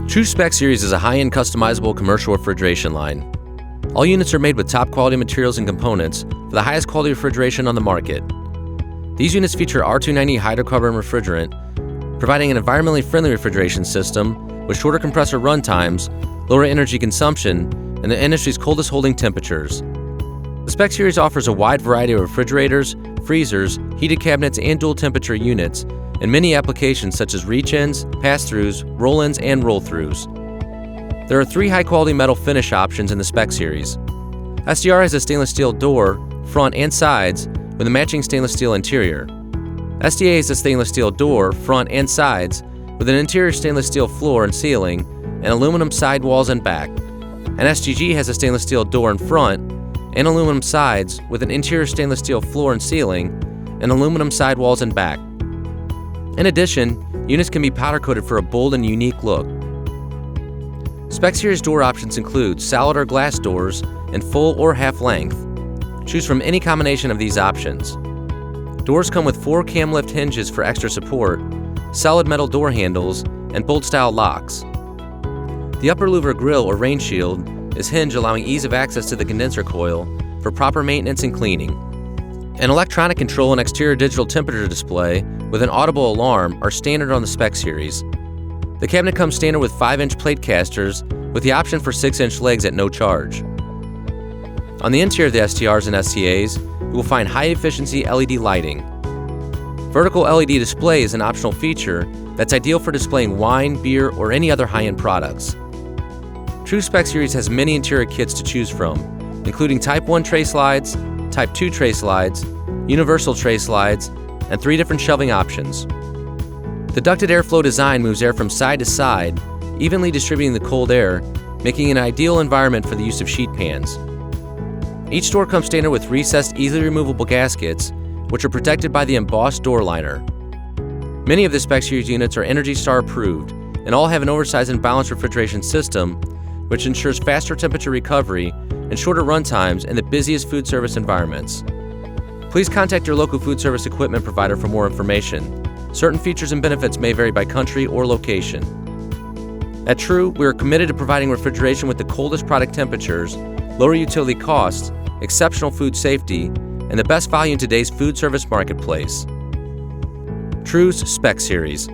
True Spec Series is a high-end customizable commercial refrigeration line. All units are made with top quality materials and components for the highest quality refrigeration on the market. These units feature R290 hydrocarbon refrigerant, providing an environmentally friendly refrigeration system with shorter compressor run times, lower energy consumption, and the industry's coldest holding temperatures. The Spec Series offers a wide variety of refrigerators, freezers, heated cabinets, and dual temperature units in many applications such as reach-ins, pass-throughs, roll-ins, and roll-throughs. There are 3 high-quality metal finish options in the Spec Series. SDR has a stainless steel door, front and sides, with a matching stainless steel interior. SDA has a stainless steel door, front and sides, with an interior stainless steel floor and ceiling, and aluminum side walls and back. And SGG has a stainless steel door in front and aluminum sides with an interior stainless steel floor and ceiling, and aluminum side walls and back. In addition, units can be powder coated for a bold and unique look. Spec Series door options include solid or glass doors in full or half length. Choose from any combination of these options. Doors come with 4 cam lift hinges for extra support, solid metal door handles, and bolt-style locks. The upper louver grille or rain shield is hinged, allowing ease of access to the condenser coil for proper maintenance and cleaning. An electronic control and exterior digital temperature display with an audible alarm are standard on the Spec Series. The cabinet comes standard with 5-inch plate casters with the option for 6-inch legs at no charge. On the interior of the STRs and STAs, you will find high-efficiency LED lighting. Vertical LED display is an optional feature that's ideal for displaying wine, beer, or any other high-end products. True Spec Series has many interior kits to choose from, including Type 1 tray slides, Type 2 tray slides, universal tray slides, and 3 different shelving options. The ducted airflow design moves air from side to side, evenly distributing the cold air, making an ideal environment for the use of sheet pans. Each door comes standard with recessed, easily removable gaskets, which are protected by the embossed door liner. Many of the Spec Series units are ENERGY STAR approved, and all have an oversized and balanced refrigeration system, which ensures faster temperature recovery and shorter run times in the busiest food service environments. Please contact your local food service equipment provider for more information. Certain features and benefits may vary by country or location. At True, we are committed to providing refrigeration with the coldest product temperatures, lower utility costs, exceptional food safety, and the best value in today's food service marketplace. True's Spec Series.